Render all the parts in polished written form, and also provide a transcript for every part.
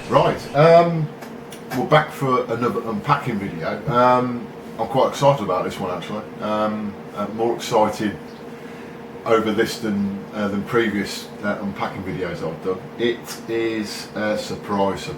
Right, we're back for another unpacking video. I'm quite excited about this one actually. I'm more excited over this than previous unpacking videos I've done. It is a surprise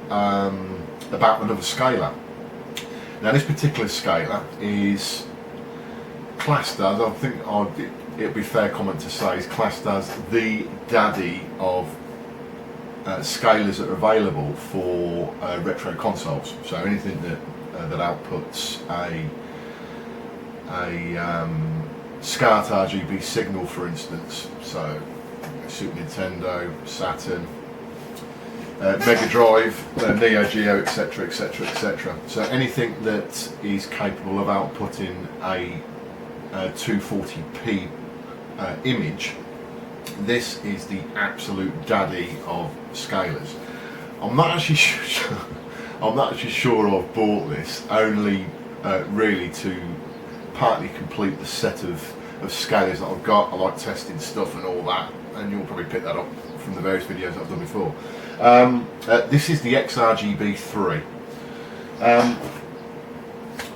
about another scaler. Now this particular scaler is classed as, I think it'd be a fair comment to say, is classed as the daddy of scalers that are available for retro consoles. So anything that outputs a SCART RGB signal, for instance. So Super Nintendo, Saturn, Mega Drive, Neo Geo, etc, etc, etc. So anything that is capable of outputting a 240p image, this is the absolute daddy of scalers. I'm not actually sure I've bought this only really to partly complete the set of scalers that I've got. I like testing stuff and all that, and you'll probably pick that up from the various videos I've done before. This is the XRGB-3.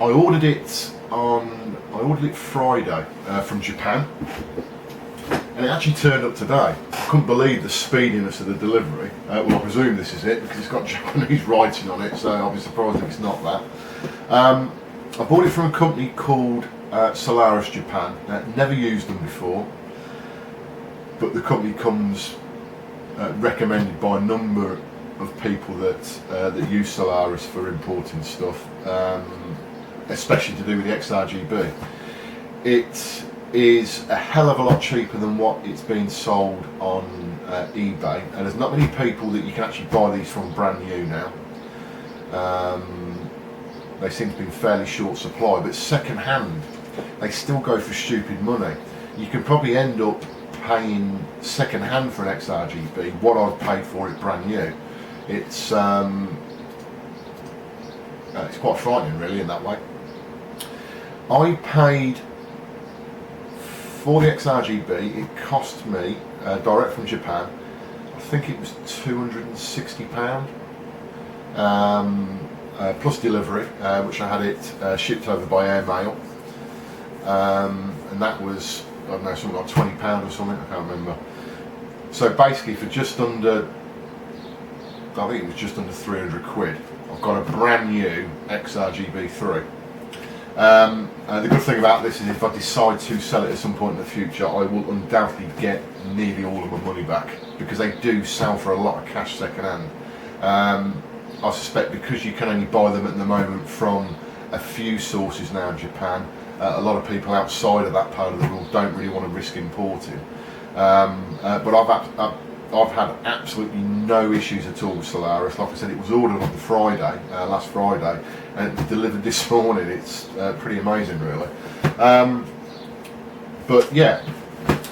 I ordered it Friday from Japan, and it actually turned up today. I couldn't believe the speediness of the delivery. Well, I presume this is it because it's got Japanese writing on it, so I'll be surprised if it's not that. I bought it from a company called Solaris Japan. Never used them before, but the company comes recommended by a number of people that use Solaris for importing stuff, especially to do with the XRGB. It is a hell of a lot cheaper than what it's been sold on eBay, and there's not many people that you can actually buy these from brand new now. They seem to be in fairly short supply, but second hand they still go for stupid money. You can probably end up paying second hand for an XRGB what I've paid for it brand new. It's quite frightening really in that way. I paid for the XRGB, it cost me, direct from Japan, I think it was £260, plus delivery, which I had it shipped over by airmail, and that was, I don't know, something like £20 or something, I can't remember. So basically for just under, I think it was just under 300 quid, I've got a brand new XRGB-3. The good thing about this is if I decide to sell it at some point in the future, I will undoubtedly get nearly all of my money back, because they do sell for a lot of cash second hand. I suspect because you can only buy them at the moment from a few sources now in Japan, a lot of people outside of that part of the world don't really want to risk importing. But I've had absolutely no issues at all with Solaris. Like I said, it was ordered on Friday, last Friday, and it was delivered this morning. It's pretty amazing really. But yeah,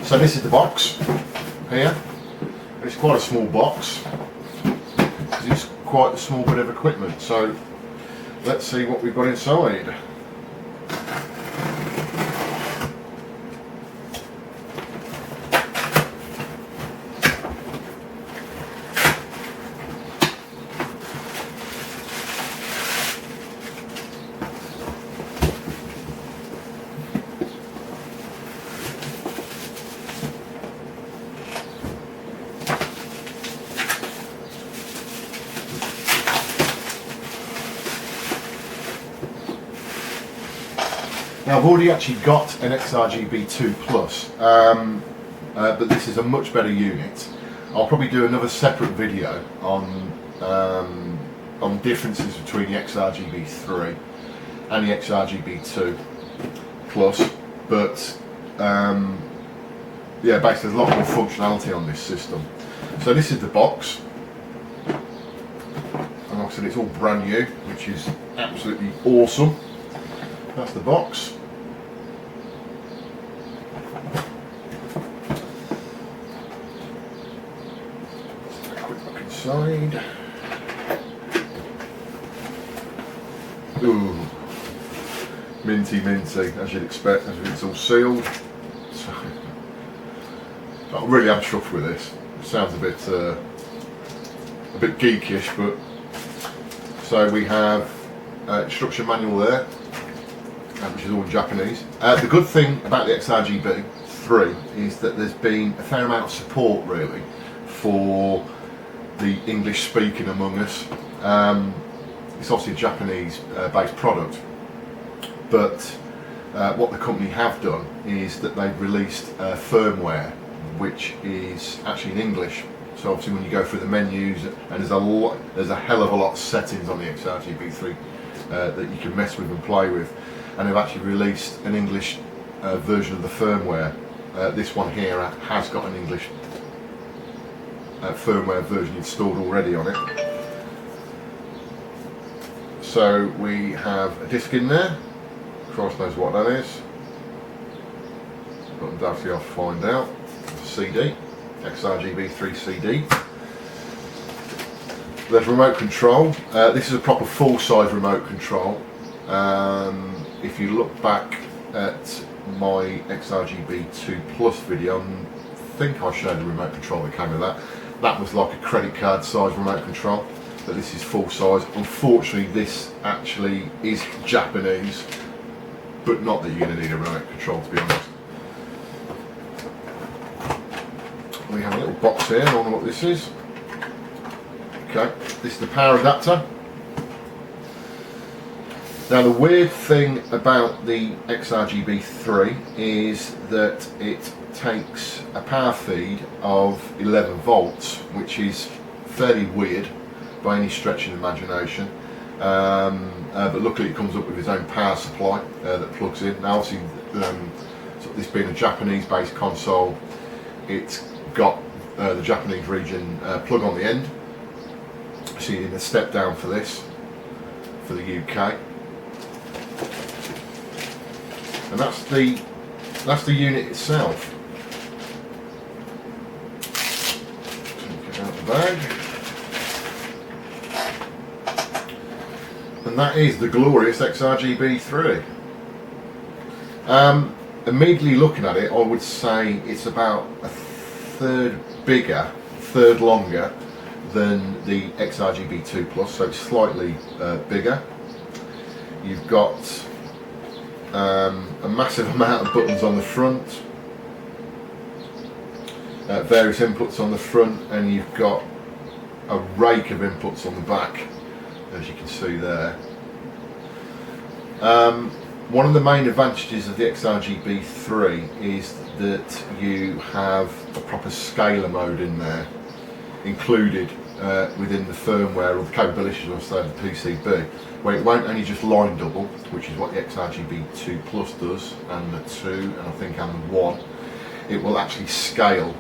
so this is the box here. It's quite a small box because it's quite a small bit of equipment. So let's see what we've got inside. Now I've already actually got an XRGB2 Plus, but this is a much better unit. I'll probably do another separate video on differences between the XRGB3 and the XRGB2 Plus, but yeah, basically there's a lot more functionality on this system. So this is the box, and like I said, it's all brand new, which is absolutely awesome. That's the box. Quick look inside. Ooh, minty, as you'd expect, as it's all sealed. So, I really am chuffed with this. It sounds a bit a bit geekish, but so we have instruction manual there, which is all in Japanese. The good thing about the XRGB-3 is that there's been a fair amount of support really for the English speaking among us. It's obviously a Japanese based product, but what the company have done is that they've released firmware which is actually in English. So obviously when you go through the menus, and there's a hell of a lot of settings on the XRGB-3 that you can mess with and play with, and they've actually released an English version of the firmware. This one here has got an English firmware version installed already on it. So we have a disc in there. Christ knows what that is. But undoubtedly I'll find out. CD, XRGB-3 CD. There's remote control. This is a proper full-size remote control. If you look back at my XRGB-2 Plus video, I think I showed the remote control that came with that. That was like a credit card size remote control, but this is full size. Unfortunately, this actually is Japanese, but not that you're going to need a remote control, to be honest. We have a little box here. I don't know what this is. Okay, this is the power adapter. Now the weird thing about the XRGB-3 is that it takes a power feed of 11 volts, which is fairly weird by any stretch of the imagination. But luckily it comes up with its own power supply that plugs in. Now obviously, so this being a Japanese based console, it's got the Japanese region plug on the end. So you need a step down for this, for the UK. And that's the unit itself. Take it out of the bag. And that is the glorious XRGB-3. Immediately looking at it, I would say it's about a third bigger, third longer than the XRGB-2 Plus, so it's slightly bigger. You've got a massive amount of buttons on the front, various inputs on the front, and you've got a rake of inputs on the back, as you can see there. One of the main advantages of the XRGB-3 is that you have a proper scaler mode in there, included within the firmware or the capabilities of the PCB, where it won't only just line double, which is what the XRGB-2 Plus does, and the 2, and I think and the 1. It will actually scale,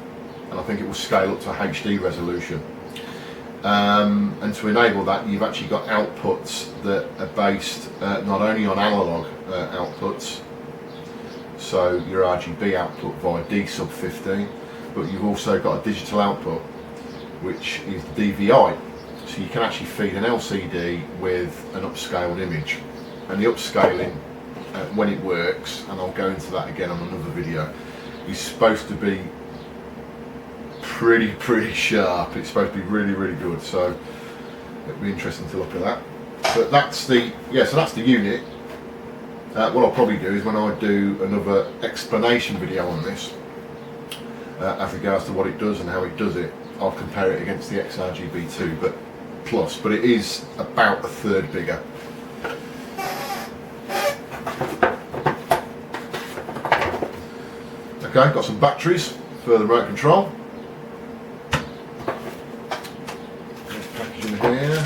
and I think it will scale up to a HD resolution. And to enable that, you've actually got outputs that are based not only on analog outputs, so your RGB output via D sub 15, but you've also got a digital output, which is DVI. So you can actually feed an LCD with an upscaled image. And the upscaling, when it works, and I'll go into that again on another video, is supposed to be pretty sharp. It's supposed to be really good, so it'll be interesting to look at that. But that's the unit. What I'll probably do is when I do another explanation video on this, as regards to what it does and how it does it, I'll compare it against the XRGB-2 but Plus, but it is about a third bigger. Okay, got some batteries for the remote control. Here.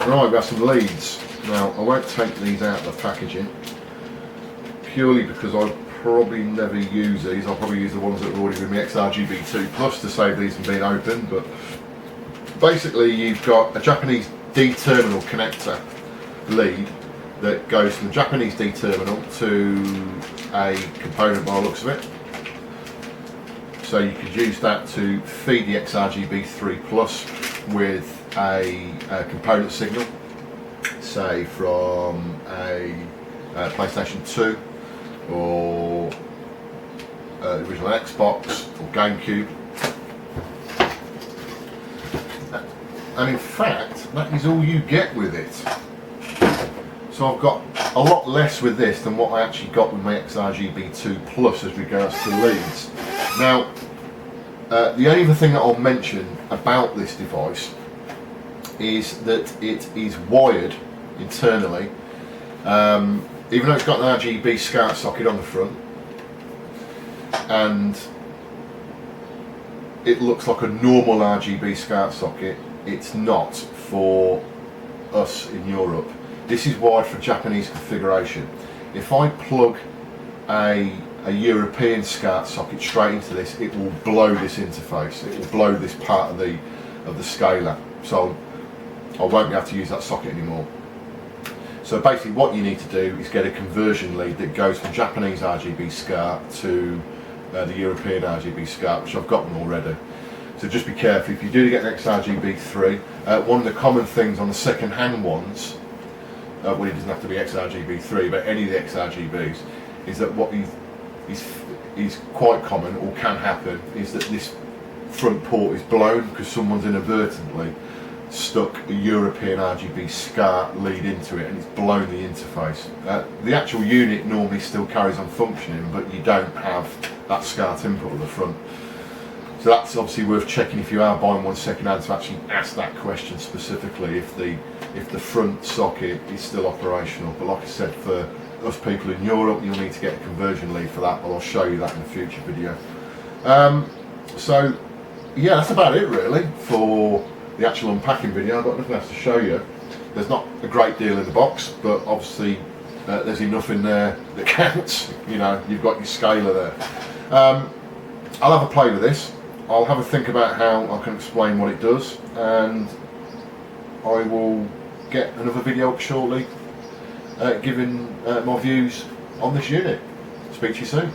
Right, we have some leads. Now I won't take these out of the packaging purely because I probably never use these. I'll probably use the ones that are already with me XRGB-2 Plus to save these from being opened. But basically you've got a Japanese D terminal connector lead that goes from the Japanese D terminal to a component by the looks of it. So you could use that to feed the XRGB-3 Plus with a component signal, say from a PlayStation 2 or the original Xbox or GameCube. and in fact that is all you get with it. So I've got a lot less with this than what I actually got with my XRGB-2 Plus as regards to leads. Now, the only other thing that I'll mention about this device is that it is wired internally, even though it's got an RGB SCART socket on the front, and it looks like a normal RGB SCART socket. It's not for us in Europe. This is wired for Japanese configuration. If I plug a European SCART socket straight into this, it will blow this interface. It will blow this part of the scaler. So I won't be able to use that socket anymore. So basically what you need to do is get a conversion lead that goes from Japanese RGB SCART to the European RGB SCART, which I've got one already. So just be careful. If you do get an XRGB-3, one of the common things on the second-hand ones, well, it doesn't have to be XRGB-3, but any of the XRGBs, is that what is quite common, or can happen, is that this front port is blown because someone's inadvertently stuck a European RGB SCART lead into it and it's blown the interface. The actual unit normally still carries on functioning, but you don't have that SCART input at the front. So that's obviously worth checking if you are buying one second hand, to actually ask that question specifically if the front socket is still operational. But like I said, for us people in Europe, you'll need to get a conversion lead for that, but I'll show you that in a future video. So yeah, that's about it really for the actual unpacking video. I've got nothing else to show you. There's not a great deal in the box, but obviously there's enough in there that counts. You know, you've got your scaler there. I'll have a play with this. I'll have a think about how I can explain what it does, and I will get another video up shortly giving my views on this unit. Speak to you soon.